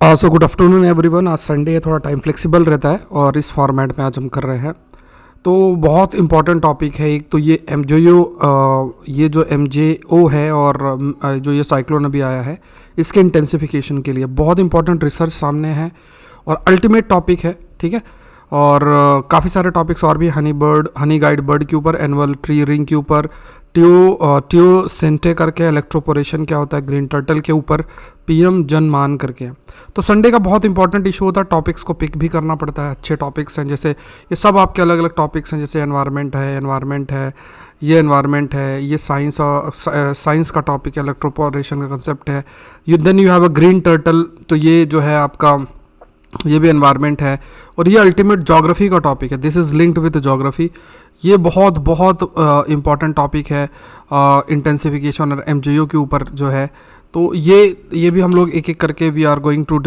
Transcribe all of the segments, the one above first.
So good afternoon everyone. आज Sunday है, थोड़ा टाइम फ्लेक्सिबल रहता है और इस फॉर्मेट में आज हम कर रहे हैं। तो बहुत इंपॉर्टेंट टॉपिक है। एक तो ये जो MJO है और जो ये साइक्लोन अभी आया है, इसके इंटेंसिफिकेशन के लिए बहुत इंपॉर्टेंट रिसर्च सामने है और अल्टीमेट टॉपिक है, ठीक है। और काफ़ी सारे टॉपिक्स और भी, हनी गाइड बर्ड के ऊपर, एनुअल ट्री रिंग के ऊपर, ट्यो सेंटे करके इलेक्ट्रोपोरेशन क्या होता है, ग्रीन टर्टल के ऊपर, PM जनमान करके। तो संडे का बहुत इंपॉर्टेंट इशू होता है, टॉपिक्स को पिक भी करना पड़ता है। अच्छे टॉपिक्स हैं, जैसे ये सब आपके अलग अलग टॉपिक्स हैं, जैसे एनवायरनमेंट है, ये एनवायरनमेंट है, ये साइंस का टॉपिक है, इलेक्ट्रोपोरेशन का कंसेप्ट है। Then you have a green turtle, तो ये जो है आपका, ये भी एनवायरनमेंट है। और ये अल्टीमेट ज्योग्राफी का टॉपिक है, this is linked with geography. ये बहुत बहुत इम्पॉर्टेंट टॉपिक है इंटेंसिफिकेशन और MJO के ऊपर जो है। तो ये भी हम लोग एक एक करके we are going to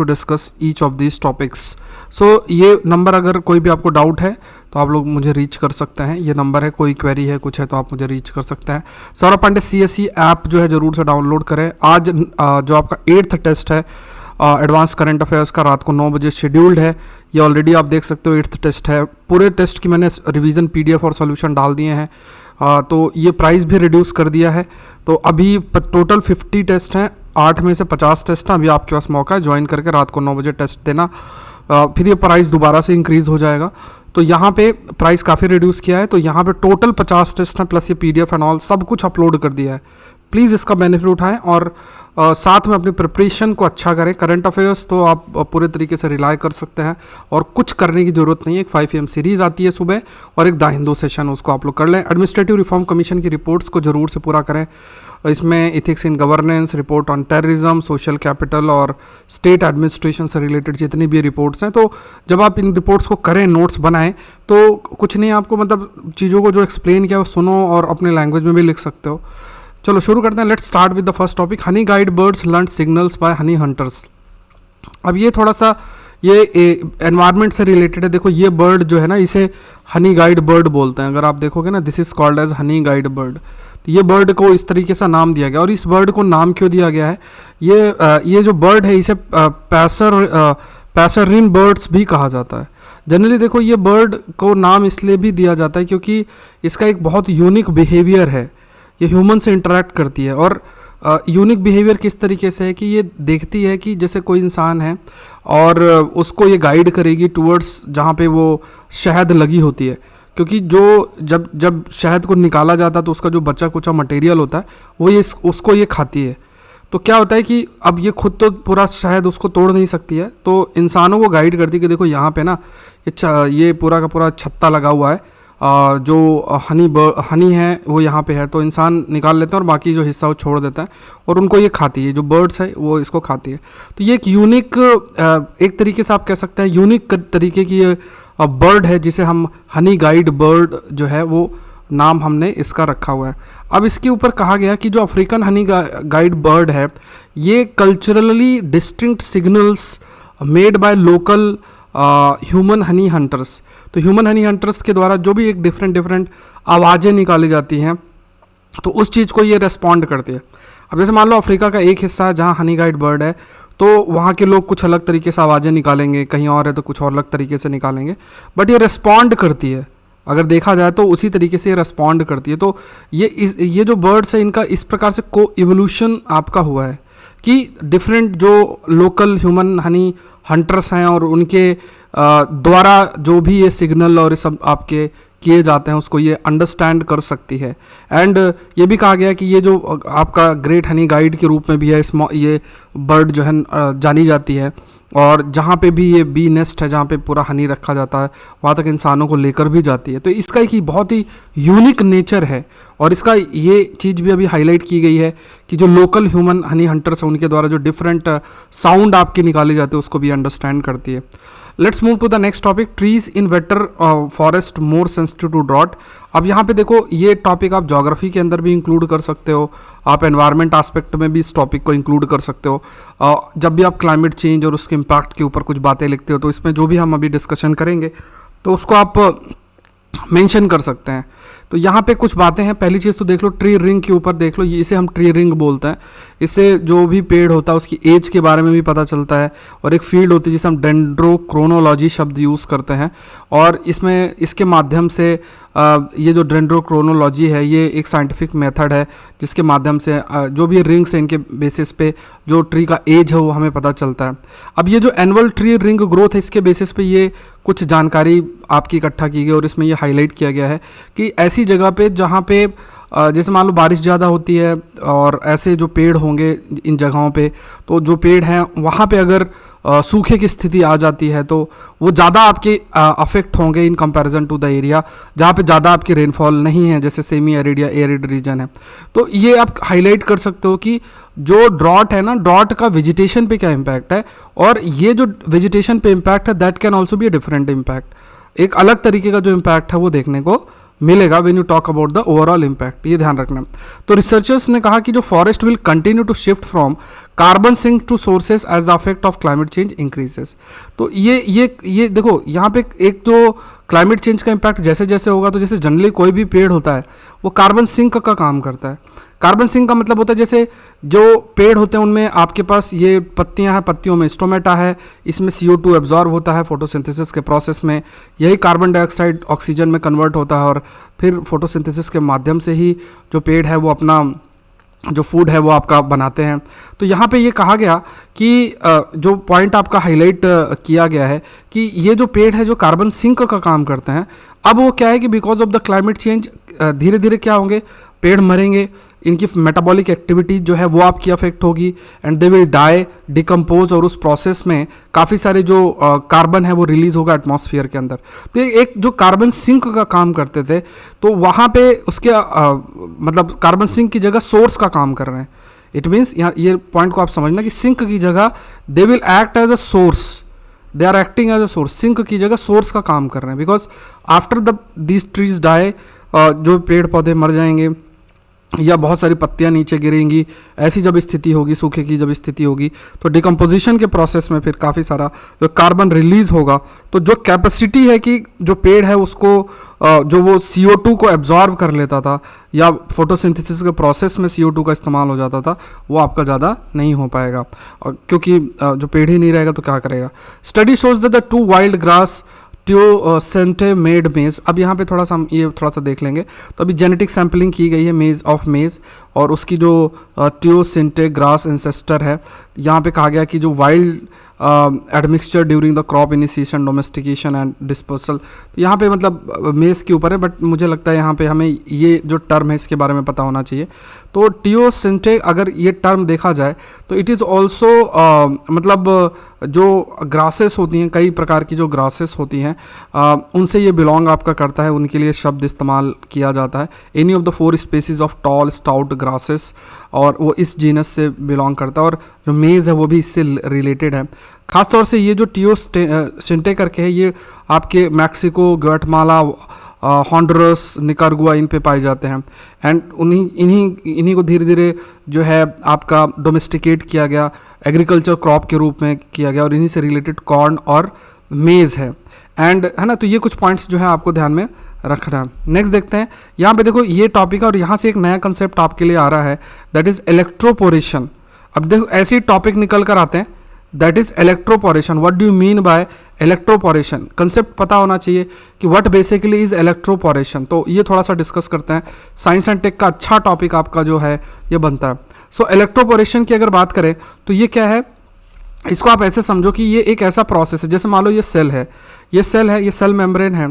discuss each of this topics. So ये नंबर, अगर कोई भी आपको डाउट है तो आप लोग मुझे रीच कर सकते हैं। ये नंबर है, कोई क्वेरी है, कुछ है तो आप मुझे रीच कर सकते हैं। सौरभ पांडे CSE ऐप जो है ज़रूर से डाउनलोड करें। आज जो आपका 8th टेस्ट है एडवांस करंट अफेयर्स का, रात को 9 बजे शेड्यूल्ड है। ये ऑलरेडी आप देख सकते हो 8th टेस्ट है। पूरे टेस्ट की मैंने रिवीजन PDF और सॉल्यूशन डाल दिए हैं। तो ये प्राइस भी रिड्यूस कर दिया है। तो अभी टोटल 50 टेस्ट हैं, 8 में से 50 टेस्ट हैं। अभी आपके पास मौका है ज्वाइन करके रात को 9 बजे टेस्ट देना। फिर ये प्राइस दोबारा से इंक्रीज़ हो जाएगा। तो यहाँ पे प्राइस काफ़ी रिड्यूस किया है। तो यहाँ पे टोटल 50 टेस्ट हैं, प्लस ये PDF एंड ऑल सब कुछ अपलोड कर दिया है। प्लीज़ इसका बेनिफिट उठाएं और साथ में अपनी प्रिपरेशन को अच्छा करें। करंट अफेयर्स तो आप पूरे तरीके से रिलाई कर सकते हैं और कुछ करने की ज़रूरत नहीं है। एक 5 AM सीरीज़ आती है सुबह और एक द हिंदू सेशन, उसको आप लोग कर लें। एडमिनिस्ट्रेटिव रिफॉर्म कमीशन की रिपोर्ट्स को ज़रूर से पूरा करें। इसमें ethics in governance, report on terrorism, social capital और स्टेट एडमिनिस्ट्रेशन से रिलेटेड जितनी भी रिपोर्ट्स हैं, तो जब आप इन रिपोर्ट्स को करें, नोट्स बनाएं, तो कुछ नहीं, आपको मतलब चीज़ों को जो एक्सप्लेन किया वो सुनो और अपने लैंग्वेज में भी लिख सकते हो। चलो शुरू करते हैं। Let's start with the first topic, honey guide birds learn signals by honey hunters. अब ये थोड़ा सा ये एनवायरनमेंट से रिलेटेड है। देखो ये बर्ड जो है ना, इसे हनी गाइड बर्ड बोलते हैं। अगर आप देखोगे ना, this is called as honey guide bird. तो ये बर्ड को इस तरीके से नाम दिया गया। और इस बर्ड को नाम क्यों दिया गया है, ये जो बर्ड है इसे पैसरिन बर्ड्स भी कहा जाता है। जनरली देखो ये बर्ड को नाम इसलिए भी दिया जाता है क्योंकि इसका एक बहुत यूनिक बिहेवियर है। ये ह्यूमन से इंटरेक्ट करती है और यूनिक बिहेवियर किस तरीके से है कि ये देखती है कि जैसे कोई इंसान है और उसको ये गाइड करेगी टूवर्ड्स जहाँ पे वो शहद लगी होती है। क्योंकि जो जब शहद को निकाला जाता है तो उसका जो बचा कुचा मटेरियल होता है वो उसको ये खाती है। तो क्या होता है कि अब ये खुद तो पूरा शहद उसको तोड़ नहीं सकती है, तो इंसानों को गाइड करती है कि देखो यहाँ पे ना ये पूरा का पूरा छत्ता लगा हुआ है, जो हनी है वो यहाँ पे है। तो इंसान निकाल लेते हैं और बाकी जो हिस्सा वो छोड़ देता है और उनको ये खाती है, जो बर्ड्स है वो इसको खाती है। तो ये एक यूनिक, एक तरीके से आप कह सकते हैं यूनिक तरीके की बर्ड है, जिसे हम हनी गाइड बर्ड जो है वो नाम हमने इसका रखा हुआ है। अब इसके ऊपर कहा गया कि जो अफ्रीकन हनी गाइड बर्ड है, ये culturally distinct signals made by local human Honey hunters. तो ह्यूमन हनी हंटर्स के द्वारा जो भी एक डिफरेंट आवाज़ें निकाली जाती हैं, तो उस चीज़ को ये रेस्पॉन्ड करती है। अब जैसे मान लो अफ्रीका का एक हिस्सा है जहाँ हनी गाइड बर्ड है, तो वहाँ के लोग कुछ अलग तरीके से आवाज़ें निकालेंगे, कहीं और है तो कुछ और अलग तरीके से निकालेंगे, बट ये रेस्पॉन्ड करती है। अगर देखा जाए तो उसी तरीके से ये रेस्पॉन्ड करती है। तो ये जो बर्ड्स है, इनका इस प्रकार से को इवोल्यूशन आपका हुआ है कि डिफरेंट जो लोकल ह्यूमन हनी हंटर्स हैं और उनके द्वारा जो भी ये सिग्नल और ये सब आपके किए जाते हैं उसको ये अंडरस्टैंड कर सकती है। एंड ये भी कहा गया कि ये जो आपका ग्रेट हनी गाइड के रूप में भी है, ये बर्ड जो है जानी जाती है। और जहाँ पे भी ये बी नेस्ट है, जहाँ पे पूरा हनी रखा जाता है, वहाँ तक इंसानों को लेकर भी जाती है। तो इसका एक बहुत ही यूनिक नेचर है और इसका ये चीज़ भी अभी हाईलाइट की गई है कि जो लोकल ह्यूमन हनी हंटर्स हैं उनके द्वारा जो डिफरेंट साउंड आपके निकाले जाते हैं उसको भी अंडरस्टैंड करती है। Let's move to the next topic, trees in wetter forest more sensitive to drought. अब यहाँ पे देखो ये टॉपिक आप ज्योग्राफी के अंदर भी इंक्लूड कर सकते हो, आप एनवायरनमेंट एस्पेक्ट में भी इस टॉपिक को इंक्लूड कर सकते हो। जब भी आप क्लाइमेट चेंज और उसके इम्पैक्ट के ऊपर कुछ बातें लिखते हो तो इसमें जो भी हम अभी डिस्कशन करेंगे तो उसको आप मेंशन कर सकते हैं। तो यहाँ पे कुछ बातें हैं। पहली चीज़ तो देख लो, ट्री रिंग के ऊपर देख लो, ये इसे हम ट्री रिंग बोलते हैं। इससे जो भी पेड़ होता है उसकी एज के बारे में भी पता चलता है। और एक फील्ड होती है जिसे हम डेंड्रोक्रोनोलॉजी शब्द यूज़ करते हैं, और इसमें इसके माध्यम से ये जो डेंड्रोक्रोनोलॉजी है ये एक साइंटिफिक मेथड है जिसके माध्यम से जो भी रिंग्स हैं इनके बेसिस पे जो ट्री का एज है वो हमें पता चलता है। अब ये जो एनुअल ट्री रिंग ग्रोथ है इसके बेसिस पे ये कुछ जानकारी आपकी इकट्ठा की गई और इसमें ये हाईलाइट किया गया है कि ऐसी जगह पे जहाँ पे जैसे मान लो बारिश ज़्यादा होती है और ऐसे जो पेड़ होंगे इन जगहों पे, तो जो पेड़ हैं वहाँ पे अगर सूखे की स्थिति आ जाती है तो वो ज़्यादा आपके अफेक्ट होंगे in comparison to the area जहाँ पे ज़्यादा आपकी रेनफॉल नहीं है, जैसे सेमी एरिड या एरिड रीजन है। तो ये आप हाईलाइट कर सकते हो कि जो ड्रॉट है ना, ड्रॉट का वेजिटेशन पे क्या इम्पैक्ट है, और ये जो वेजिटेशन पे इम्पैक्ट है that can also be a different impact. एक अलग तरीके का जो इम्पैक्ट है वो देखने को मिलेगा when you talk about the overall impact, ये ध्यान रखना। तो रिसर्चर्स ने कहा कि जो forest will continue to shift from carbon sink to sources as the effect of climate change increases. तो ये देखो यहाँ पे एक तो क्लाइमेट चेंज का इम्पैक्ट जैसे जैसे होगा, तो जैसे जनरली कोई भी पेड़ होता है वो कार्बन सिंक का काम करता है। कार्बन सिंक का मतलब होता है जैसे जो पेड़ होते हैं उनमें आपके पास ये पत्तियां हैं, पत्तियों में स्टोमेटा है, इसमें CO2 एब्जॉर्ब होता है फोटोसिंथेसिस के प्रोसेस में, यही कार्बन डाइऑक्साइड ऑक्सीजन में कन्वर्ट होता है और फिर फोटोसिंथेसिस के माध्यम से ही जो पेड़ है वो अपना जो फूड है वो आपका बनाते हैं। तो यहाँ पे ये कहा गया कि जो पॉइंट आपका हाईलाइट किया गया है कि ये जो पेड़ है जो कार्बन सिंक का काम करते हैं, अब वो क्या है कि because of the climate change धीरे धीरे क्या होंगे, पेड़ मरेंगे, इनकी मेटाबॉलिक एक्टिविटी जो है वो आपकी अफेक्ट होगी and they will die, decompose, और उस प्रोसेस में काफ़ी सारे जो कार्बन है वो रिलीज होगा एटमॉस्फेयर के अंदर। तो एक जो कार्बन सिंक का काम करते थे तो वहाँ पे उसके मतलब कार्बन सिंक की जगह सोर्स का काम कर रहे हैं। इट मीन्स यहाँ ये पॉइंट को आप समझना कि सिंक की जगह they will act as a source, they are acting as a source, sink की जगह सोर्स का काम कर रहे हैं। Because after the these trees die, जो पेड़ पौधे मर जाएंगे या बहुत सारी पत्तियां नीचे गिरेंगी, ऐसी जब स्थिति होगी, सूखे की जब स्थिति होगी, तो डिकम्पोजिशन के प्रोसेस में फिर काफ़ी सारा जो कार्बन रिलीज होगा, तो जो कैपेसिटी है कि जो पेड़ है उसको जो वो CO2 को एब्जॉर्व कर लेता था या फोटोसिंथेसिस के प्रोसेस में CO2 का इस्तेमाल हो जाता था, वो आपका ज़्यादा नहीं हो पाएगा, और क्योंकि जो पेड़ ही नहीं रहेगा तो क्या करेगा। Study shows that the 2 wild grass teosinte made maize. अब यहाँ पे थोड़ा सा हम ये थोड़ा सा देख लेंगे। तो अभी जेनेटिक सैम्पलिंग की गई है मेज और उसकी जो टियोसेंटे ग्रास इंसेस्टर है, यहाँ पे कहा गया कि जो wild admixture during the crop initiation, domestication and dispersal. तो यहाँ पे मतलब मेज के ऊपर है, बट मुझे लगता है यहाँ पे हमें ये जो टर्म है इसके बारे में पता होना चाहिए। तो टियोसेंटे अगर ये टर्म देखा जाए तो इट इज़ ऑल्सो मतलब जो ग्रासेस होती हैं, कई प्रकार की जो ग्रासेस होती हैं उनसे ये बिलोंग आपका करता है, उनके लिए शब्द इस्तेमाल किया जाता है। Any of the 4 species of tall stout grasses, और वो इस जीनस से बिलोंग करता है, और जो मेज़ है वो भी इससे रिलेटेड है। ख़ासतौर से ये जो टियोसेंटे करके है ये आपके मैक्सिको, ग्वाटेमाला, हॉन्डुरस, निकारागुआ इन पे पाए जाते हैं। एंड इन्हीं को धीरे धीरे जो है आपका डोमेस्टिकेट किया गया, एग्रीकल्चर क्रॉप के रूप में किया गया, और इन्हीं से रिलेटेड कॉर्न और मेज़ है। एंड है ना, तो ये कुछ पॉइंट्स जो है आपको ध्यान में रखना है। नेक्स्ट देखते हैं, यहाँ पे देखो ये टॉपिक है और यहाँ से एक नया कंसेप्ट आपके लिए आ रहा है, दैट इज़ इलेक्ट्रोपोरेशन। अब देखो ऐसे ही टॉपिक निकल कर आते हैं, that is electroporation. What do you mean by electroporation? Concept पता होना चाहिए कि व्हाट बेसिकली इज इलेक्ट्रोपोरेशन। तो ये थोड़ा सा डिस्कस करते हैं। साइंस एंड टेक का अच्छा टॉपिक आपका जो है ये बनता है। सो इलेक्ट्रोपोरेशन की अगर बात करें तो ये क्या है, इसको आप ऐसे समझो कि ये एक ऐसा प्रोसेस है, जैसे मान लो ये सेल है, ये सेल मेम्ब्रेन है।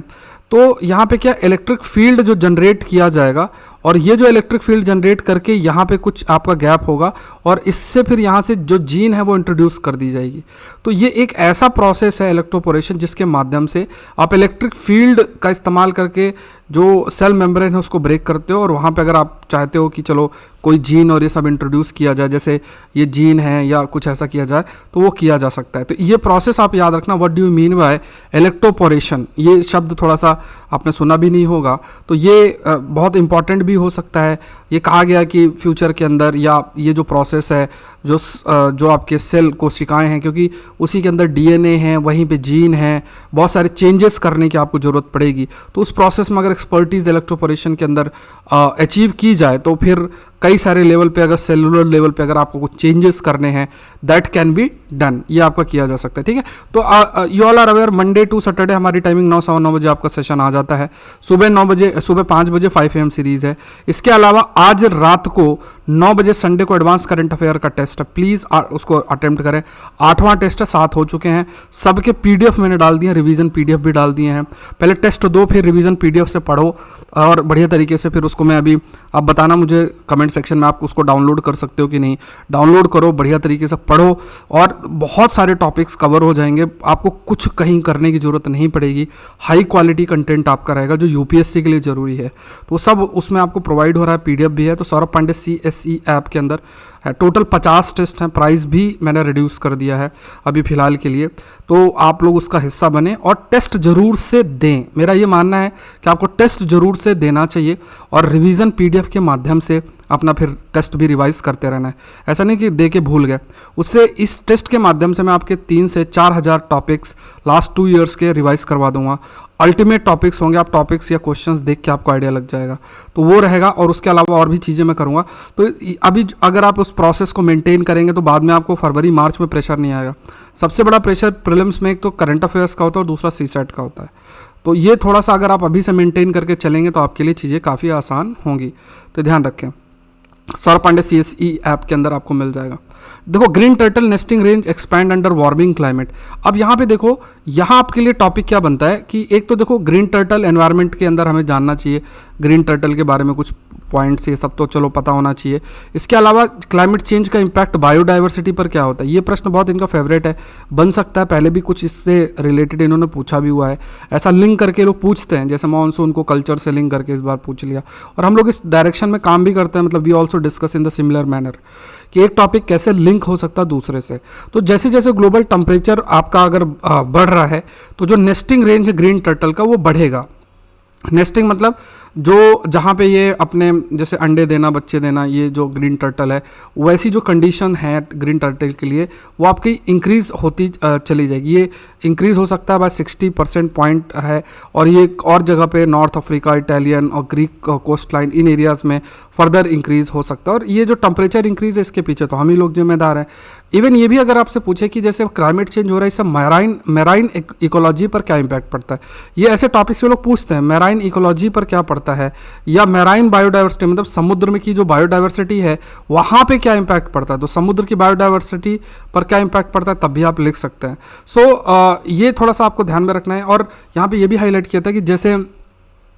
तो यहाँ पे क्या इलेक्ट्रिक फील्ड जो जनरेट किया जाएगा, और ये जो इलेक्ट्रिक फील्ड जनरेट करके यहाँ पे कुछ आपका गैप होगा, और इससे फिर यहाँ से जो जीन है वो इंट्रोड्यूस कर दी जाएगी। तो ये एक ऐसा प्रोसेस है इलेक्ट्रोपोरेशन जिसके माध्यम से आप इलेक्ट्रिक फील्ड का इस्तेमाल करके जो सेल मेम्ब्रेन है उसको ब्रेक करते हो, और वहाँ पे अगर आप चाहते हो कि चलो कोई जीन और ये सब इंट्रोड्यूस किया जाए, जैसे ये जीन है या कुछ ऐसा किया जाए, तो वो किया जा सकता है। तो ये प्रोसेस आप याद रखना, what do you mean by electroporation. ये शब्द थोड़ा सा आपने सुना भी नहीं होगा, तो ये बहुत इंपॉर्टेंट भी हो सकता है। ये कहा गया कि फ्यूचर के अंदर या ये जो प्रोसेस है, जो आपके सेल कोशिकाएं हैं, क्योंकि उसी के अंदर DNA है, वहीं पे जीन है, बहुत सारे चेंजेस करने की आपको ज़रूरत पड़ेगी। तो उस प्रोसेस में अगर एक्सपर्टीज इलेक्ट्रोपोरेशन के अंदर अचीव की जाए तो फिर कई सारे लेवल पे, अगर सेलुलर लेवल पे अगर आपको कुछ चेंजेस करने हैं, दैट कैन बी डन, ये आपका किया जा सकता है। ठीक है, तो you all are aware Monday to Saturday हमारी टाइमिंग 9 बजे आपका सेशन आ जाता है। सुबह 5 बजे 5 AM सीरीज़ है। इसके अलावा आज रात को 9 बजे संडे को एडवांस करंट अफेयर का टेस्ट है, प्लीज़ उसको अटेम्प्ट करें। 8वां टेस्ट है, 7 हो चुके हैं, सबके PDF मैंने डाल दिए हैं, रिवीजन PDF भी डाल दिए हैं। पहले टेस्ट दो, फिर रिवीजन PDF से पढ़ो और बढ़िया तरीके से, फिर उसको मैं अभी आप बताना मुझे कमेंट सेक्शन में, आप उसको डाउनलोड कर सकते हो कि नहीं। डाउनलोड करो, बढ़िया तरीके से पढ़ो और बहुत सारे टॉपिक्स कवर हो जाएंगे, आपको कुछ कहीं करने की ज़रूरत नहीं पड़ेगी। हाई क्वालिटी कंटेंट आपका रहेगा जो UPSC के लिए ज़रूरी है, तो सब उसमें आपको प्रोवाइड हो रहा है, PDF भी है। तो सौरभ पांडे CSE ऐप के अंदर है, टोटल 50 टेस्ट हैं, प्राइस भी मैंने रिड्यूस कर दिया है अभी फ़िलहाल के लिए, तो आप लोग उसका हिस्सा बने और टेस्ट ज़रूर से दें। मेरा ये मानना है कि आपको टेस्ट ज़रूर से देना चाहिए और रिवीजन PDF के माध्यम से अपना फिर टेस्ट भी रिवाइज करते रहना है। ऐसा नहीं कि दे के भूल गए, उससे इस टेस्ट के माध्यम से मैं आपके 3 से 4 हज़ार टॉपिक्स लास्ट 2 ईयर्स के रिवाइज करवा दूंगा। अल्टीमेट टॉपिक्स होंगे, आप टॉपिक्स या क्वेश्चंस देख के आपको आइडिया लग जाएगा, तो वो रहेगा। और उसके अलावा और भी चीज़ें मैं करूँगा, तो अभी अगर आप उस प्रोसेस को मेंटेन करेंगे तो बाद में आपको फरवरी मार्च में प्रेशर नहीं आएगा। सबसे बड़ा प्रेशर प्रीलिम्स में एक तो करंट अफेयर्स का होता है और दूसरा CSAT का होता है, तो ये थोड़ा सा अगर आप अभी से मेंटेन करके चलेंगे तो आपके लिए चीज़ें काफ़ी आसान होंगी, तो ध्यान रखें। सौरभ पांडे CSE ऐप के अंदर आपको मिल जाएगा। देखो, green turtle nesting range expand under warming climate. अब यहाँ पे देखो, यहाँ आपके लिए टॉपिक क्या बनता है कि एक तो देखो ग्रीन टर्टल एनवायरनमेंट के अंदर हमें जानना चाहिए, ग्रीन टर्टल के बारे में कुछ पॉइंट्स ये सब तो चलो पता होना चाहिए। इसके अलावा क्लाइमेट चेंज का इम्पैक्ट बायोडाइवर्सिटी पर क्या होता है, ये प्रश्न बहुत इनका फेवरेट है, बन सकता है पहले भी कुछ इससे रिलेटेड इन्होंने पूछा भी हुआ है। ऐसा लिंक करके लोग पूछते हैं, जैसे मानसून को कल्चर से लिंक करके इस बार पूछ लिया, और हम लोग इस डायरेक्शन में काम भी करते हैं, मतलब we also discuss in the similar manner कि एक टॉपिक कैसे लिंक हो सकता है दूसरे से। तो जैसे जैसे ग्लोबल टेम्परेचर आपका अगर बढ़ रहा है तो जो नेस्टिंग रेंज है ग्रीन टर्टल का वो बढ़ेगा। नेस्टिंग मतलब जो जहाँ पे ये अपने जैसे अंडे देना, बच्चे देना, ये जो ग्रीन टर्टल है वैसी जो कंडीशन है ग्रीन टर्टल के लिए वो आपकी इंक्रीज़ होती चली जाएगी। ये इंक्रीज़ हो सकता है बाय 60% पॉइंट है, और ये और जगह पे नॉर्थ अफ्रीका, इटालियन और ग्रीक कोस्ट लाइन, इन एरियाज़ में फर्दर इंक्रीज़ हो सकता है। और ये जो टेम्परेचर इंक्रीज़ है इसके पीछे तो हम ही लोग जिम्मेदार हैं। इवन ये भी अगर आपसे पूछे कि जैसे क्लाइमेट चेंज हो रहा है, इससे मैराइन इकोलॉजी पर क्या इम्पैक्ट पड़ता है, ये ऐसे टॉपिक्स से लोग पूछते हैं, मैराइन इकोलॉजी पर क्या पड़ता है, या मैराइन बायोडाइवर्सिटी मतलब समुद्र में की जो बायोडाइवर्सिटी है वहाँ पे क्या इम्पैक्ट पड़ता है, तो समुद्र की बायोडाइवर्सिटी पर क्या इम्पैक्ट पड़ता है, तब भी आप लिख सकते हैं। सो ये थोड़ा सा आपको ध्यान में रखना है। और यहाँ पे ये भी हाईलाइट किया था कि जैसे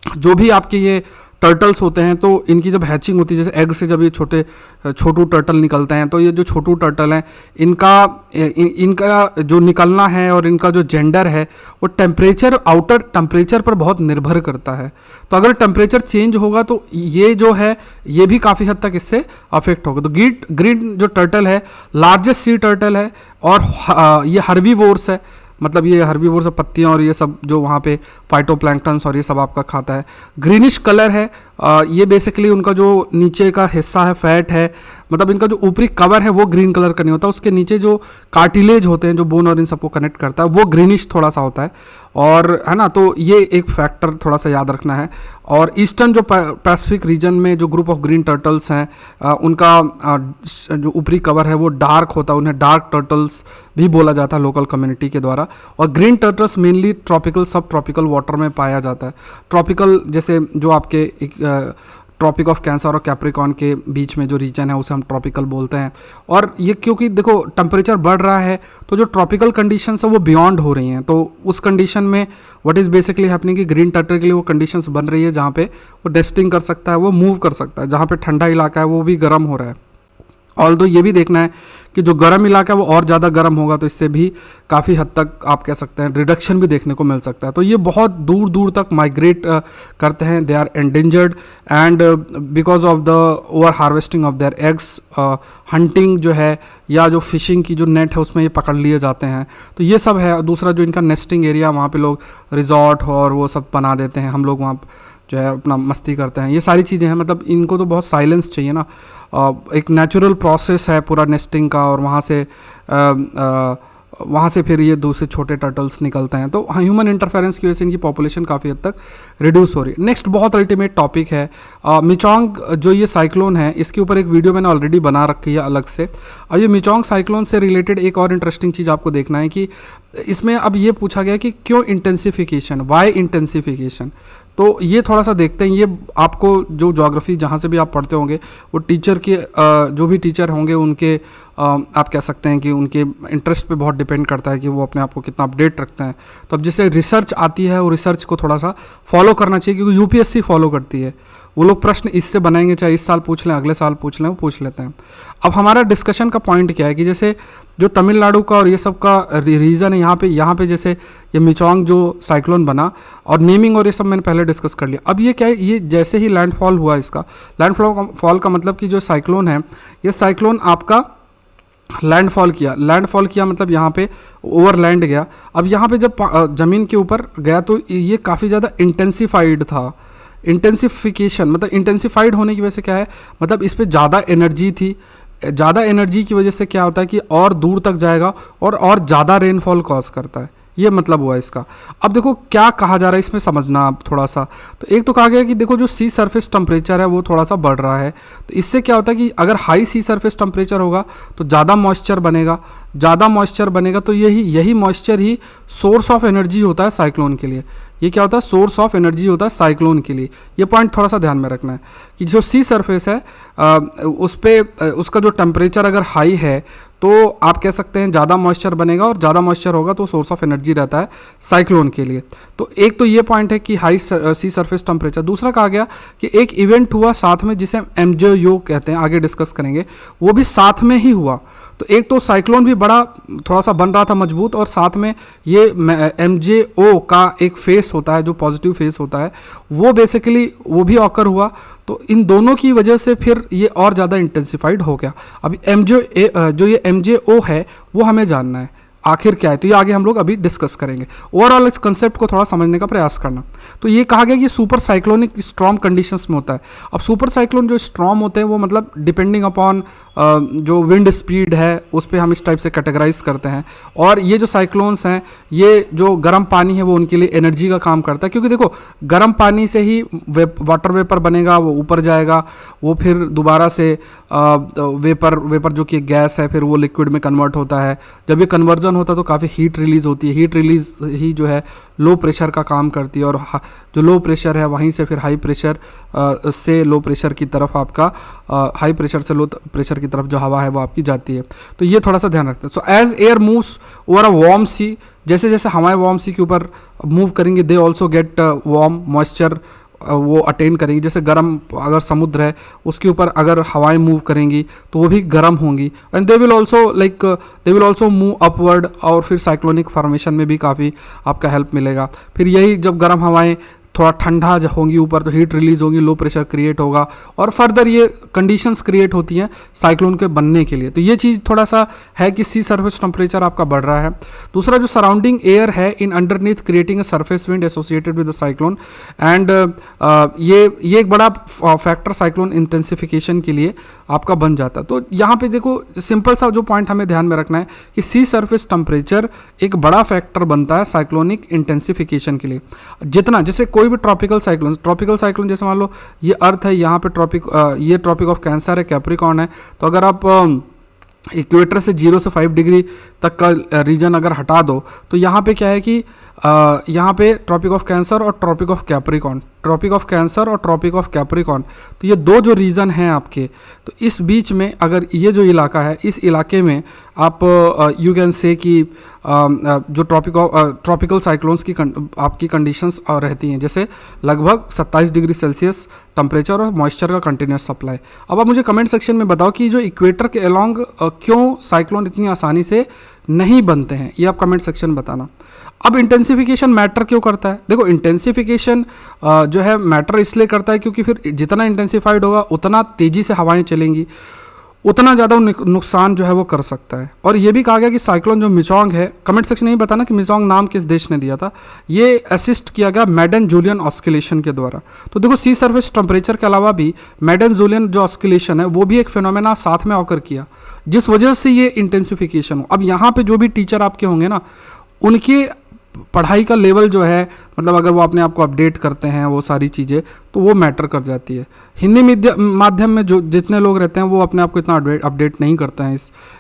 जो भी आपके ये टर्टल्स होते हैं तो इनकी जब हैचिंग होती है, जैसे एग से जब ये छोटू टर्टल निकलते हैं, तो ये जो छोटू टर्टल हैं इनका जो निकलना है और इनका जो जेंडर है वो टेम्परेचर, आउटर टेम्परेचर पर बहुत निर्भर करता है। तो अगर टेम्परेचर चेंज होगा तो ये जो है ये भी काफ़ी हद तक इससे अफेक्ट होगा। तो ग्रीन जो टर्टल है लार्जेस्ट सी टर्टल है और ये हर्बीवोर्स है, मतलब ये हर्बीवोर से पत्तियाँ और ये सब जो वहाँ पे फाइटोप्लैंक्टन्स और ये सब आपका खाता है। ग्रीनिश कलर है, ये बेसिकली उनका जो नीचे का हिस्सा है फैट है, मतलब इनका जो ऊपरी कवर है वो ग्रीन कलर का नहीं होता, उसके नीचे जो कार्टिलेज होते हैं जो बोन और इन सबको कनेक्ट करता है वो ग्रीनिश थोड़ा सा होता है, और है ना, तो ये एक फैक्टर थोड़ा सा याद रखना है। और ईस्टर्न जो पैसिफिक रीजन में जो ग्रुप ऑफ ग्रीन टर्टल्स हैं उनका जो ऊपरी कवर है वो डार्क होता है, उन्हें डार्क टर्टल्स भी बोला जाता है लोकल कम्युनिटी के द्वारा। और ग्रीन टर्टल्स मेनली ट्रॉपिकल, सब ट्रॉपिकल वाटर में पाया जाता है। ट्रॉपिकल जैसे जो आपके ट्रॉपिक ऑफ कैंसर और कैप्रिकॉन के बीच में जो रीजन है उसे हम ट्रॉपिकल बोलते हैं। और ये क्योंकि देखो टेम्परेचर बढ़ रहा है तो जो ट्रॉपिकल कंडीशंस है वो बियॉन्ड हो रही हैं, तो उस कंडीशन में व्हाट इज़ बेसिकली हैपनिंग कि ग्रीन टर्टल के लिए वो कंडीशंस बन रही है जहाँ पे वो डेस्टिंग कर सकता है, वो मूव कर सकता है। जहाँ पे ठंडा इलाका है वो भी गर्म हो रहा है, ऑल्दो ये भी देखना है कि जो गर्म इलाका है वो और ज़्यादा गर्म होगा, तो इससे भी काफ़ी हद तक आप कह सकते हैं रिडक्शन भी देखने को मिल सकता है। तो ये बहुत दूर दूर तक माइग्रेट करते हैं, they are endangered and because of the over harvesting of their eggs, hunting जो है या जो फिशिंग की जो नेट है उसमें ये पकड़ लिए जाते हैं, तो ये सब है। दूसरा जो इनका नेस्टिंग एरिया, वहाँ पे लोग रिजॉर्ट और वो सब बना देते हैं, हम लोग वहाँ जो है अपना मस्ती करते हैं, ये सारी चीज़ें हैं। मतलब इनको तो बहुत साइलेंस चाहिए ना, एक नेचुरल प्रोसेस है पूरा नेस्टिंग का, और वहाँ से वहाँ से फिर ये दूसरे छोटे टर्टल्स निकलते हैं। तो ह्यूमन इंटरफेरेंस की वजह से इनकी पॉपुलेशन काफ़ी हद तक रिड्यूस हो रही है। नेक्स्ट बहुत अल्टीमेट टॉपिक है मिचोंग, जो ये साइक्लोन है, इसके ऊपर एक वीडियो मैंने ऑलरेडी बना रखी है अलग से। अब ये मिचोंग साइक्लोन से रिलेटेड एक और इंटरेस्टिंग चीज़ आपको देखना है कि इसमें अब ये पूछा गया कि क्यों इंटेंसिफिकेशन, वाई इंटेंसिफिकेशन। तो ये थोड़ा सा देखते हैं। ये आपको जो ज्योग्राफी जहाँ से भी आप पढ़ते होंगे वो टीचर के जो भी टीचर होंगे उनके आप कह सकते हैं कि उनके इंटरेस्ट पे बहुत डिपेंड करता है कि वो अपने आप को कितना अपडेट रखते हैं। तो अब जिससे रिसर्च आती है वो रिसर्च को थोड़ा सा फॉलो करना चाहिए, क्योंकि यूपीएससी फॉलो करती है। वो लोग प्रश्न इससे बनाएंगे, चाहे इस साल पूछ लें अगले साल पूछ लें, वो पूछ लेते हैं। अब हमारा डिस्कशन का पॉइंट क्या है कि जैसे जो तमिलनाडु का और ये सब का रीज़न है, यहाँ पे जैसे ये मिचोंग जो साइक्लोन बना और नेमिंग और ये सब मैंने पहले डिस्कस कर लिया। अब ये क्या है, ये जैसे ही लैंडफॉल हुआ, इसका लैंडफॉल का मतलब कि जो साइक्लोन है, ये साइक्लोन आपका लैंडफॉल किया मतलब यहाँ पे ओवरलैंड गया। अब यहाँ पे जब ज़मीन के ऊपर गया तो ये काफ़ी ज़्यादा इंटेंसिफाइड था। इंटेंसिफिकेशन मतलब इंटेंसिफाइड होने की वजह से क्या है, मतलब इस पर ज़्यादा एनर्जी थी। ज़्यादा एनर्जी की वजह से क्या होता है कि और दूर तक जाएगा और ज़्यादा रेनफॉल कॉज करता है। ये मतलब हुआ इसका। अब देखो क्या कहा जा रहा है इसमें, समझना आप थोड़ा सा। तो एक तो कहा गया कि देखो जो सी सरफेस टेम्परेचर है वो थोड़ा सा बढ़ रहा है। तो इससे क्या होता है कि अगर हाई सी सरफेस टेम्परेचर होगा तो ज़्यादा मॉइस्चर बनेगा तो यही moisture he source of energy होता है साइक्लोन के लिए। ये क्या होता है, सोर्स ऑफ एनर्जी होता है साइक्लोन के लिए। ये पॉइंट थोड़ा सा ध्यान में रखना है कि जो सी सरफेस है उस पर उसका जो टेम्परेचर अगर हाई है तो आप कह सकते हैं ज़्यादा मॉइस्चर बनेगा, और ज़्यादा मॉइस्चर होगा तो सोर्स ऑफ एनर्जी रहता है साइक्लोन के लिए। तो एक तो ये पॉइंट है कि हाई सी सरफेस टेम्परेचर। दूसरा कहा गया कि एक इवेंट हुआ साथ में जिसे MJO कहते हैं, आगे डिस्कस करेंगे, वो भी साथ में ही हुआ। तो एक तो साइक्लोन भी बड़ा थोड़ा सा बन रहा था मजबूत, और साथ में ये MJO का एक फेस होता है जो पॉजिटिव फेस होता है, वो बेसिकली वो भी ऑकर हुआ। तो इन दोनों की वजह से फिर ये और ज़्यादा इंटेंसिफाइड हो गया। अभी जो ये MJO है वो हमें जानना है आखिर क्या है, तो ये आगे हम लोग अभी डिस्कस करेंगे। ओवरऑल इस कंसेप्ट को थोड़ा समझने का प्रयास करना। तो ये कहा गया कि सुपर साइक्लोनिक स्ट्रॉम कंडीशंस में होता है। अब सुपर साइक्लोन जो स्ट्रॉम होते हैं वो मतलब डिपेंडिंग अपॉन जो विंड स्पीड है उस पर हम इस टाइप से कैटेगराइज करते हैं। और ये जो साइक्लोन्स हैं, ये जो गर्म पानी है वो उनके लिए एनर्जी का काम करता है, क्योंकि देखो गर्म पानी से ही वाटर वेपर बनेगा, वो ऊपर जाएगा, वो फिर दोबारा से वेपर जो कि गैस है फिर वो लिक्विड में कन्वर्ट होता है। जब ये कन्वर्जन होता है तो काफ़ी हीट रिलीज़ होती है। हीट रिलीज ही जो है लो प्रेशर का काम करती है, और जो लो प्रेशर है वहीं से फिर हाई प्रेशर से लो प्रेशर की तरफ आपका हाई प्रेशर से लो प्रेशर की तरफ जो हवा है वो आपकी जाती है। तो ये थोड़ा सा ध्यान रखते हैं। So as air moves over a warm sea, जैसे जैसे हवाएं वार्म सी के ऊपर मूव करेंगे, they also get warm moisture वो अटेन करेंगी। जैसे गर्म अगर समुद्र है उसके ऊपर अगर हवाएं मूव करेंगी तो वो भी गर्म होंगी, and they will also move upward, और फिर साइक्लोनिक फॉर्मेशन में भी काफ़ी आपका हेल्प मिलेगा। फिर यही जब गर्म हवाएं थोड़ा ठंडा होंगी ऊपर तो हीट रिलीज होगी, लो प्रेशर क्रिएट होगा, और फर्दर ये कंडीशंस क्रिएट होती हैं साइक्लोन के बनने के लिए। तो ये चीज़ थोड़ा सा है कि सी सरफेस टेम्परेचर आपका बढ़ रहा है। दूसरा जो सराउंडिंग एयर है in underneath creating a surface wind associated with the cyclone, and ये एक बड़ा फैक्टर साइक्लोन इंटेंसिफिकेशन के लिए आपका बन जाता है। तो यहाँ पे देखो सिंपल सा जो पॉइंट हमें ध्यान में रखना है कि सी सरफेस टेम्परेचर एक बड़ा फैक्टर बनता है साइक्लोनिक इंटेंसिफिकेशन के लिए। जितना जैसे कोई भी ट्रॉपिकल साइक्लोन जैसे मान लो ये अर्थ है, यहाँ पे ये ट्रॉपिक ऑफ कैंसर है, कैप्रिकॉर्न है। तो अगर आप इक्वेटर से 0 से 5 डिग्री तक का रीजन अगर हटा दो तो यहाँ पे क्या है कि यहाँ पे ट्रॉपिक ऑफ कैंसर और ट्रॉपिक ऑफ कैप्रिकॉर्न, तो ये दो जो रीजन हैं आपके, तो इस बीच में अगर ये जो इलाका है इस इलाके में आप यू कैन से कि जो ट्रॉपिकल साइक्लोन्स की आपकी कंडीशंस रहती हैं, जैसे लगभग 27 डिग्री सेल्सियस टेम्परेचर और मॉइस्चर का कंटिन्यूस सप्लाई। अब आप मुझे कमेंट सेक्शन में बताओ कि जो इक्वेटर के अलोंग क्यों साइक्लोन इतनी आसानी से नहीं बनते हैं, ये आप कमेंट सेक्शन बताना। अब इंटेंसिफिकेशन मैटर क्यों करता है? देखो इंटेंसिफिकेशन जो है मैटर इसलिए करता है क्योंकि फिर जितना इंटेंसिफाइड होगा उतना तेज़ी से हवाएं चलेंगी, उतना ज़्यादा नुकसान जो है वो कर सकता है। और ये भी कहा गया कि साइक्लोन जो मिचोंग है, कमेंट सेक्शन में बताना कि मिचोंग नाम किस देश ने दिया था, ये असिस्ट किया गया मैडन जूलियन ऑस्किलेशन के द्वारा। तो देखो सी सरफेस टेम्परेचर के अलावा भी मैडन जूलियन जो ऑस्किलेशन है वो भी एक फिनोमेना साथ में ऑकर किया, जिस वजह से ये इंटेंसिफिकेशन हो। अब यहाँ पे जो भी टीचर आपके होंगे ना, उनकी पढ़ाई का लेवल जो है, मतलब अगर वो अपने आप को अपडेट करते हैं वो सारी चीज़ें, तो वो मैटर कर जाती है। हिंदी माध्यम में जो जितने लोग रहते हैं वो अपने आप को इतना अपडेट नहीं करते हैं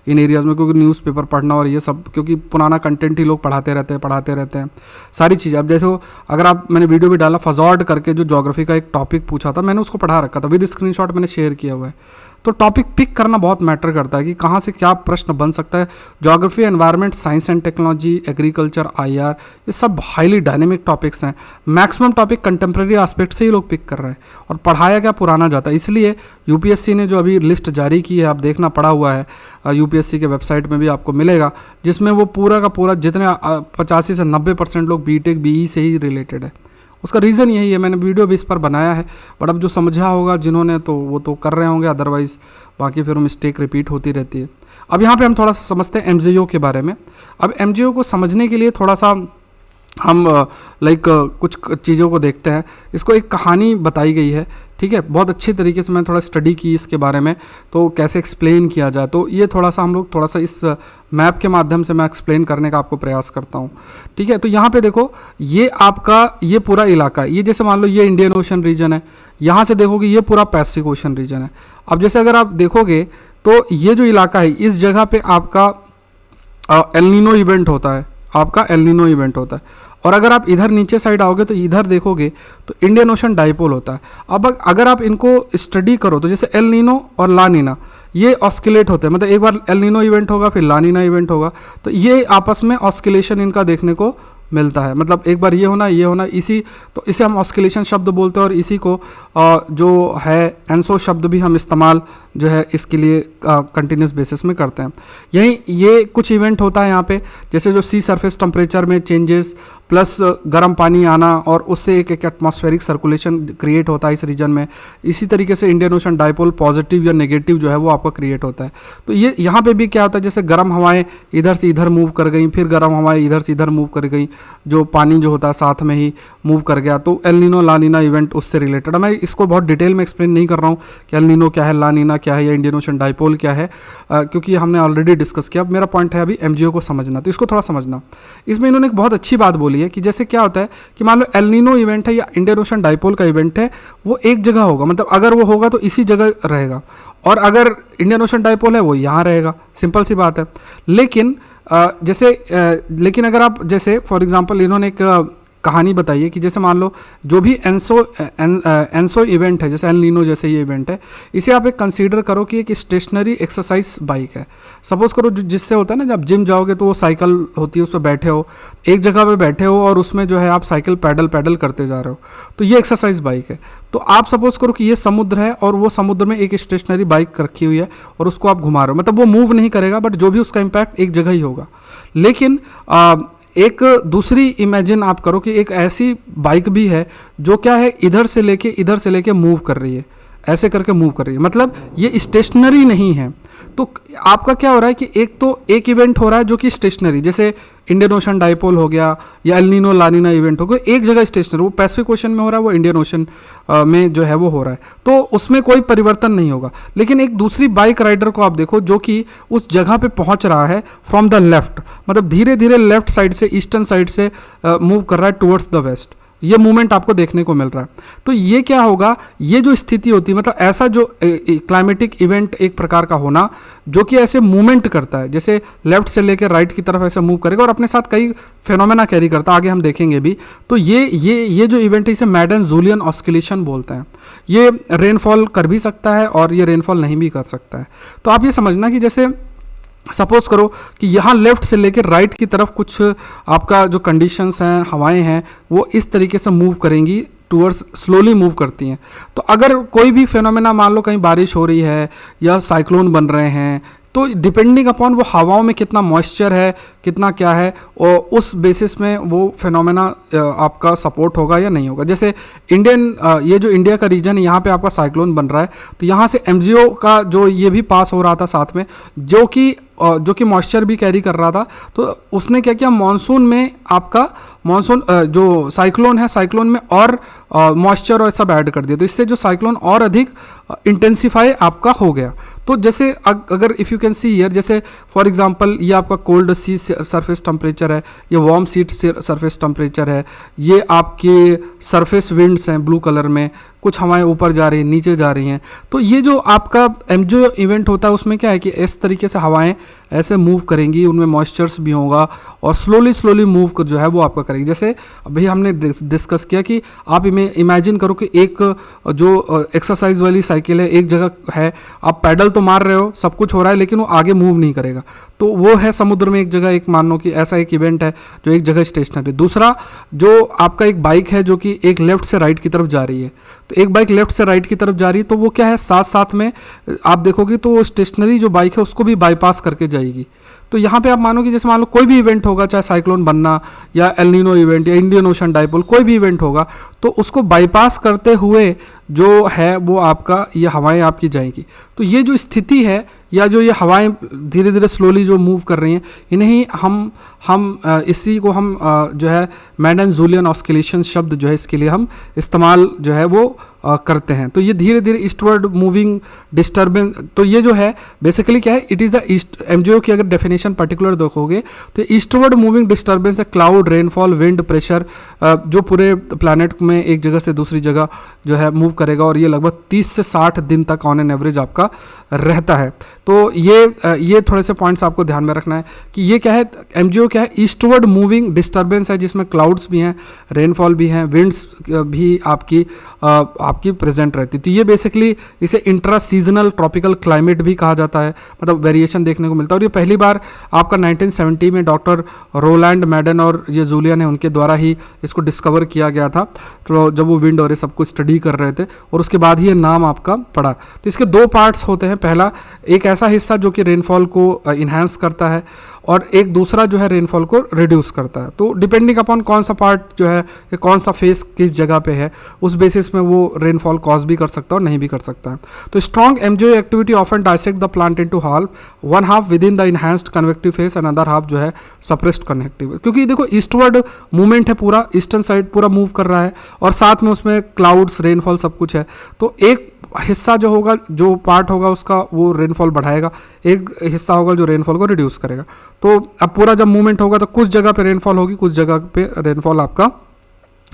इन एरियाज़ में, क्योंकि न्यूज़पेपर पढ़ना और ये सब, क्योंकि पुराना कंटेंट ही लोग पढ़ाते रहते हैं सारी चीज़ें। अब देखो, अगर आप, मैंने वीडियो भी डाला फजॉर्ड करके, जो ज्योग्राफी का एक टॉपिक पूछा था, मैंने उसको पढ़ा रखा था, विद स्क्रीनशॉट मैंने शेयर किया हुआ है। तो टॉपिक पिक करना बहुत मैटर करता है कि कहाँ से क्या प्रश्न बन सकता है। Geography, environment, science and technology, agriculture, IR, ये सब हाईली डायनेमिक टॉपिक्स हैं। मैक्सिमम टॉपिक कंटेम्प्रेरी एस्पेक्ट से ही लोग पिक कर रहे हैं और पढ़ाया क्या पुराना जाता है। इसलिए यूपीएससी ने जो अभी लिस्ट जारी की है, आप देखना पड़ा हुआ है, यूपीएससी के वेबसाइट में भी आपको मिलेगा, जिसमें वो पूरा का पूरा जितने 85 से 90% लोग बीटेक बीई से ही रिलेटेड है। उसका रीज़न यही है, मैंने वीडियो भी इस पर बनाया है, बट अब जो समझा होगा जिन्होंने, तो वो तो कर रहे होंगे, अदरवाइज़ बाकी फिर मिस्टेक रिपीट होती रहती है। अब यहाँ पे हम थोड़ा सा समझते हैं एमजीओ के बारे में। अब एमजीओ को समझने के लिए थोड़ा सा हम कुछ चीज़ों को देखते हैं। इसको एक कहानी बताई गई है, ठीक है, बहुत अच्छी तरीके से मैंने थोड़ा स्टडी की इसके बारे में, तो कैसे एक्सप्लेन किया जाए, तो ये थोड़ा सा हम लोग थोड़ा सा इस मैप के माध्यम से मैं एक्सप्लेन करने का आपको प्रयास करता हूँ, ठीक है। तो यहाँ पे देखो, ये आपका ये पूरा इलाका है, ये जैसे मान लो ये इंडियन ओशन रीजन है, यहाँ से देखोगे ये पूरा पैसिफिक ओशन रीजन है। अब जैसे अगर आप देखोगे तो ये जो इलाका है, इस जगह पे आपका एल नीनो इवेंट होता है, आपका एल नीनो इवेंट होता है। और अगर आप इधर नीचे साइड आओगे तो इधर देखोगे तो इंडियन ओशन डाइपोल होता है। अब अगर आप इनको स्टडी करो तो जैसे एल नीनो और ला नीना ये ऑस्किलेट होते हैं, मतलब एक बार एल नीनो इवेंट होगा फिर ला नीना इवेंट होगा, तो ये आपस में ऑस्किलेशन इनका देखने को मिलता है। मतलब एक बार ये होना इसी, तो इसे हम ऑस्किलेशन शब्द बोलते हैं। और इसी को जो है एनसो शब्द भी हम इस्तेमाल जो है इसके लिए कंटिन्यूस बेसिस में करते हैं। यही ये कुछ इवेंट होता है यहाँ पे, जैसे जो सी सरफेस टेम्परेचर में चेंजेस प्लस गर्म पानी आना और उससे एक एटमॉस्फेरिक सर्कुलेशन क्रिएट होता है इस रीजन में। इसी तरीके से इंडियन ओशन डाइपोल पॉजिटिव या नेगेटिव जो है वो आपका क्रिएट होता है। तो ये यहाँ पे भी क्या होता है, जैसे गर्म हवाएं इधर से इधर मूव कर गई, फिर गर्म हवाएं इधर से इधर मूव कर गई, जो पानी जो होता है साथ में ही मूव कर गया, तो एल नीनो ला नीना इवेंट उससे रिलेटेड है। मैं इसको बहुत डिटेल में एक्सप्लेन नहीं कर रहा हूँ कि एल नीनो क्या है, ला नीना क्या है, या इंडियन ओशन डाइपोल क्या है, क्योंकि हमने ऑलरेडी डिस्कस किया। अब मेरा पॉइंट है अभी एमजीओ को समझना, तो इसको थोड़ा समझना। इसमें इन्होंने एक बहुत अच्छी बात बोली है कि जैसे क्या होता है कि मान लो एल नीनो इवेंट है या इंडियन ओशन डाइपोल का इवेंट है, वो एक जगह होगा, मतलब अगर वो होगा तो इसी जगह रहेगा, और अगर इंडियन ओशन डाइपोल है वो यहाँ रहेगा, सिंपल सी बात है। लेकिन लेकिन अगर आप जैसे फॉर एग्जांपल इन्होंने एक कहानी बताई है कि जैसे मान लो जो भी एनसो इवेंट है, जैसे एल नीनो जैसे ये इवेंट है, इसे आप एक कंसीडर करो कि एक स्टेशनरी एक्सरसाइज बाइक है। सपोज करो जिससे होता है ना, जब जिम जाओगे तो वो साइकिल होती है, उस पर बैठे हो, एक जगह पे बैठे हो और उसमें जो है आप साइकिल पैडल करते जा रहे हो, तो ये एक्सरसाइज बाइक है। तो आप सपोज करो कि ये समुद्र है और वो समुद्र में एक स्टेशनरी बाइक रखी हुई है और उसको आप घुमा रहे हो, मतलब वो मूव नहीं करेगा, बट जो भी उसका इम्पैक्ट एक जगह ही होगा। लेकिन एक दूसरी इमेजिन आप करो कि एक ऐसी बाइक भी है जो क्या है, इधर से लेके मूव कर रही है, ऐसे करके मूव कर रही है, मतलब ये स्टेशनरी नहीं है। तो आपका क्या हो रहा है कि एक इवेंट हो रहा है जो कि स्टेशनरी, जैसे इंडियन ओशन डाइपोल हो गया या एल नीनो ला नीना इवेंट हो गया, एक जगह स्टेशनरी, वो पैसिफिक ओशन में हो रहा है, वो इंडियन ओशन में जो है वो हो रहा है, तो उसमें कोई परिवर्तन नहीं होगा। लेकिन एक दूसरी बाइक राइडर को आप देखो जो कि उस जगह पे पहुंच रहा है फ्रॉम द लेफ्ट, मतलब धीरे धीरे लेफ्ट साइड से, ईस्टर्न साइड से मूव कर रहा है टुवर्ड्स द वेस्ट, ये मूवमेंट आपको देखने को मिल रहा है। तो ये क्या होगा, ये जो स्थिति होती है, मतलब ऐसा जो क्लाइमेटिक इवेंट एक प्रकार का होना जो कि ऐसे मूवमेंट करता है, जैसे लेफ्ट से लेकर राइट की तरफ ऐसे मूव करेगा और अपने साथ कई फेनोमेना कैरी करता है, आगे हम देखेंगे भी। तो ये जो इवेंट है इसे मैडन जूलियन ऑस्किलेशन बोलते हैं। ये रेनफॉल कर भी सकता है और ये रेनफॉल नहीं भी कर सकता है। तो आप ये समझना कि जैसे सपोज करो कि यहाँ लेफ्ट से लेकर राइट की तरफ कुछ आपका जो कंडीशंस हैं, हवाएं हैं, वो इस तरीके से मूव करेंगी, टूवर्ड्स स्लोली मूव करती हैं। तो अगर कोई भी फेनोमेना मान लो कहीं बारिश हो रही है या साइक्लोन बन रहे हैं, तो डिपेंडिंग अपॉन वो हवाओं में कितना मॉइस्चर है, कितना क्या है, और उस बेसिस में वो फिनोमेना आपका सपोर्ट होगा या नहीं होगा। जैसे ये जो इंडिया का रीजन है, यहाँ पे आपका साइक्लोन बन रहा है, तो यहाँ से एमजीओ का जो ये भी पास हो रहा था साथ में, जो कि मॉइस्चर भी कैरी कर रहा था। तो उसने क्या किया, मानसून में आपका मानसून जो साइक्लोन है, साइक्लोन में और मॉइस्चर और सब ऐड कर दिया, तो इससे जो साइक्लोन और अधिक इंटेंसिफाई आपका हो गया। तो जैसे अगर if you can see here, जैसे फॉर एग्जांपल ये आपका कोल्ड सी सरफेस टेम्परेचर है, ये वार्म सी सरफेस टेम्परेचर है, ये आपके सरफेस विंड्स हैं ब्लू कलर में, कुछ हवाएं ऊपर जा रही हैं, नीचे जा रही हैं। तो ये जो आपका एमजीओ इवेंट होता है उसमें क्या है कि इस तरीके से हवाएं ऐसे मूव करेंगी, उनमें मॉइस्चर्स भी होगा और स्लोली मूव कर जो है वो आपका करेगी। जैसे अभी हमने डिस्कस किया कि आप इमेजिन करो कि एक जो एक्सरसाइज वाली साइकिल है, एक जगह है, आप पैडल तो मार रहे हो, सब कुछ हो रहा है, लेकिन वो आगे मूव नहीं करेगा। तो वो है समुद्र में एक जगह, एक मान लो कि ऐसा एक इवेंट है जो एक जगह स्टेशनरी। दूसरा जो आपका एक बाइक है जो कि एक लेफ्ट से राइट की तरफ जा रही है, तो एक बाइक लेफ्ट से राइट की तरफ जा रही है, तो वो क्या है, साथ साथ में आप देखोगे तो वो स्टेशनरी जो बाइक है उसको भी बाईपास करके जाएगी। तो यहाँ पे आप मानो कि जैसे मान लो कोई भी इवेंट होगा, चाहे साइक्लोन बनना या एल नीनो इवेंट या इंडियन ओशन डाइपोल, कोई भी इवेंट होगा, तो उसको बाईपास करते हुए जो है वो आपका ये हवाएं आपकी जाएंगी। तो ये जो स्थिति है या जो ये हवाएं धीरे धीरे स्लोली जो मूव कर रही हैं, इन्हें इसी को हम जो है मैडन जूलियन ऑस्किलेशन शब्द जो है इसके लिए हम इस्तेमाल जो है वो करते हैं। तो ये धीरे धीरे ईस्टवर्ड मूविंग डिस्टर्बेंस, तो ये जो है बेसिकली क्या है, it is the east, MgO की अगर डेफिनेशन पर्टिकुलर देखोगे तो ईस्टवर्ड मूविंग डिस्टर्बेंस है, क्लाउड, रेनफॉल, विंड, प्रेशर, जो पूरे प्लैनेट में एक जगह से दूसरी जगह जो है मूव करेगा, और ये लगभग 30 से 60 दिन तक ऑन एन एवरेज आपका रहता है। तो ये थोड़े से पॉइंट्स आपको ध्यान में रखना है कि ये क्या है, एमजीओ क्या है, ईस्टवर्ड मूविंग डिस्टर्बेंस है, जिसमें क्लाउड्स भी हैं, रेनफॉल भी हैं, विंड्स भी आपकी प्रेजेंट रहती है। तो ये बेसिकली इसे इंट्रा सीजनल ट्रॉपिकल क्लाइमेट भी कहा जाता है, मतलब वेरिएशन देखने को मिलता है। और ये पहली बार आपका 1970 में डॉक्टर रोलैंड मैडन और ये जूलियन है उनके द्वारा ही इसको डिस्कवर किया गया था, तो जब वो विंड और ये सब कुछ स्टडी कर रहे थे, और उसके बाद ही ये नाम आपका पड़ा। तो इसके दो पार्ट्स होते हैं, पहला एक ऐसा हिस्सा जो कि रेनफॉल को इन्हांस करता है, और एक दूसरा जो है रेनफॉल को रिड्यूस करता है। तो डिपेंडिंग अपॉन कौन सा पार्ट जो है, कौन सा फेस किस जगह पे है, उस बेसिस में वो रेनफॉल कॉज भी कर सकता है और नहीं भी कर सकता है। तो strong MgO activity often dissect the plant into half, one half with in the enhanced convective face and other half जो है सप्रेस्ड कन्वेक्टिव, क्योंकि देखो ईस्टवर्ड मूवमेंट है, पूरा ईस्टर्न साइड पूरा मूव कर रहा है, और साथ में उसमें क्लाउड्स, रेनफॉल सब कुछ है। तो एक हिस्सा जो होगा, जो पार्ट होगा उसका, वो रेनफॉल बढ़ाएगा, एक हिस्सा होगा जो रेनफॉल को रिड्यूस करेगा। तो अब पूरा जब मूवमेंट होगा तो कुछ जगह पे रेनफॉल होगी, कुछ जगह पे रेनफॉल आपका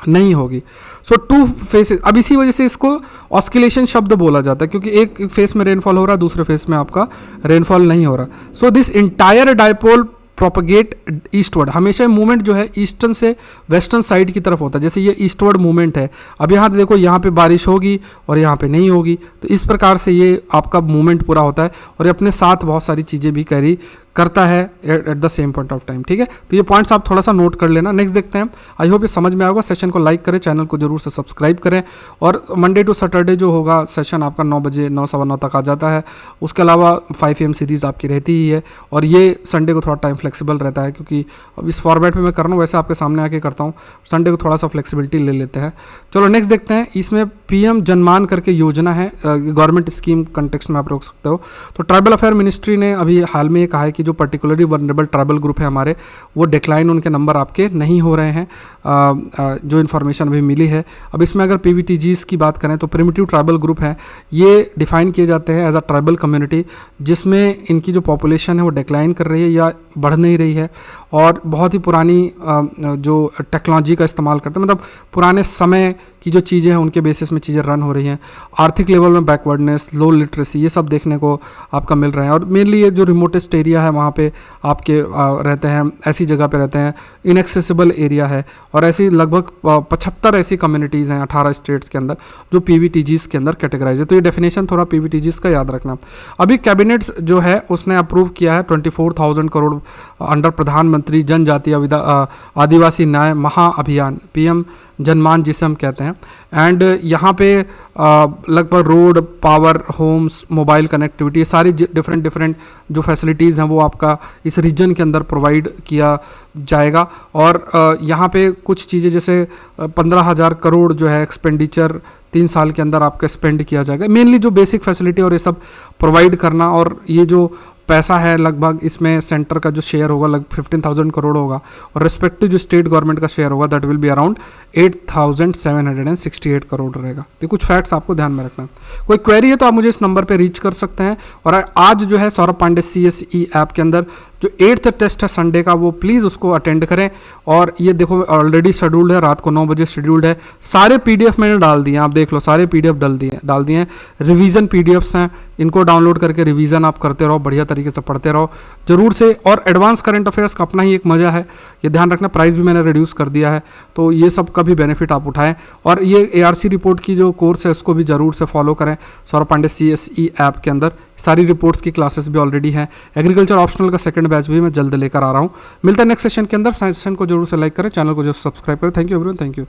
नहीं होगी। सो टू फेसेस, अब इसी वजह से इसको ऑस्किलेशन शब्द बोला जाता है, क्योंकि एक फेस में रेनफॉल हो रहा है, दूसरे फेस में आपका रेनफॉल नहीं हो रहा। So this entire dipole propagate eastward, हमेशा मूवमेंट जो है ईस्टर्न से वेस्टर्न साइड की तरफ होता है। जैसे ये ईस्टवर्ड मूवमेंट है, अब यहाँ देखो यहाँ पे बारिश होगी और यहाँ पे नहीं होगी, तो इस प्रकार से ये आपका मूवमेंट पूरा होता है, और ये अपने साथ बहुत सारी चीज़ें भी कैरी करता है at the same point of time. ठीक है, तो ये पॉइंट्स आप थोड़ा सा नोट कर लेना। नेक्स्ट देखते हैं, आई होप ये समझ में आएगा। सेशन को लाइक करें, चैनल को जरूर से सब्सक्राइब करें, और मंडे टू सैटरडे जो होगा सेशन आपका 9 बजे 9 सवा 9 तक आ जाता है। उसके अलावा 5 AM सीरीज़ आपकी रहती ही है, और ये संडे को थोड़ा टाइम फ्लेक्सिबल रहता है, क्योंकि अब इस फॉर्मेट में मैं कर रहा हूँ, वैसे आपके सामने आके करता हूँ, संडे को थोड़ा सा फ्लेक्सिबिलिटी ले लेते हैं। चलो नेक्स्ट देखते हैं, इसमें PM जनमान करके योजना है, गवर्नमेंट स्कीम कंटेक्स्ट में आप रोक सकते हो। तो ट्राइबल अफेयर मिनिस्ट्री ने अभी हाल में ये कहा है कि जो पर्टिकुलरली वनरेबल ट्राइबल ग्रुप है हमारे, वो डिक्लाइन, उनके नंबर आपके नहीं हो रहे हैं, जो इन्फॉर्मेशन अभी मिली है। अब इसमें अगर PVTGs की बात करें तो प्रिमिटिव ट्राइबल ग्रुप है, ये डिफाइन किए जाते हैं एज अ ट्राइबल कम्युनिटी, जिसमें इनकी जो पॉपुलेशन है वो डिक्लाइन कर रही है या बढ़ नहीं रही है, और बहुत ही पुरानी जो टेक्नोलॉजी का इस्तेमाल करते हैं, मतलब पुराने समय की जो चीज़ें हैं उनके बेसिस में चीज़ें रन हो रही हैं। आर्थिक लेवल में बैकवर्डनेस, लो लिटरेसी, ये सब देखने को आपका मिल रहा है, और मेनली ये जो रिमोटेस्ट एरिया है वहाँ पे आपके रहते हैं, ऐसी जगह पे रहते हैं, इनएक्सेसिबल एरिया है, और ऐसी लगभग 75 ऐसी कम्युनिटीज़ हैं 18 स्टेट्स के अंदर जो PVTGs के अंदर कैटेगराइज है। तो ये डेफिनेशन थोड़ा PVTGs का याद रखना। अभी कैबिनेट जो है उसने अप्रूव किया है 24,000 करोड़ अंडर प्रधानमंत्री जनजातीय आदिवासी न्याय महाअभियान, PM जनमान जिसे हम कहते हैं। एंड यहाँ पे लगभग road, power, homes, mobile connectivity, सारी डिफरेंट जो फैसिलिटीज़ हैं वो आपका इस रीजन के अंदर प्रोवाइड किया जाएगा। और यहाँ पे कुछ चीज़ें जैसे 15,000 करोड़ जो है एक्सपेंडिचर 3 साल के अंदर आपका स्पेंड किया जाएगा, मेनली जो बेसिक फैसिलिटी और ये सब प्रोवाइड करना। और ये जो पैसा है लगभग इसमें सेंटर का जो शेयर होगा लगभग 15,000 करोड़ होगा, और रिस्पेक्टिव जो स्टेट गवर्नमेंट का शेयर होगा that will be around 8,768 crore रहेगा। तो कुछ फैक्ट्स आपको ध्यान में रखना है। कोई क्वेरी है तो आप मुझे इस नंबर पे रीच कर सकते हैं। और आज जो है सौरभ पांडे CSE ऐप के अंदर जो 8th टेस्ट है संडे का, वो प्लीज़ उसको अटेंड करें। और ये देखो ऑलरेडी शेड्यूल्ड है, रात को 9 बजे शेड्यूल्ड है। सारे PDF मैंने डाल दिए हैं, आप देख लो, सारे PDF डाल दिए हैं। रिवीजन PDFs हैं, इनको डाउनलोड करके रिवीजन आप करते रहो, बढ़िया तरीके से पढ़ते रहो जरूर से। और एडवांस करंट अफेयर्स का अपना ही एक मजा है, ये ध्यान रखना। प्राइस भी मैंने रिड्यूस कर दिया है, तो ये सब का भी बेनिफिट आप उठाएं। और ये ARC रिपोर्ट की जो कोर्स है इसको भी ज़रूर से फॉलो करें सौरभ पांडे CSE ऐप के अंदर। सारी रिपोर्ट्स की क्लासेस भी ऑलरेडी हैं। एग्रीकल्चर ऑप्शनल का सेकंड बैच भी मैं जल्द लेकर आ रहा हूँ। मिलता है नेक्स्ट सेशन के अंदर। सेशन को जरूर से लाइक करें, चैनल को जरूर सब्सक्राइब करें। Thank you everyone, thank you.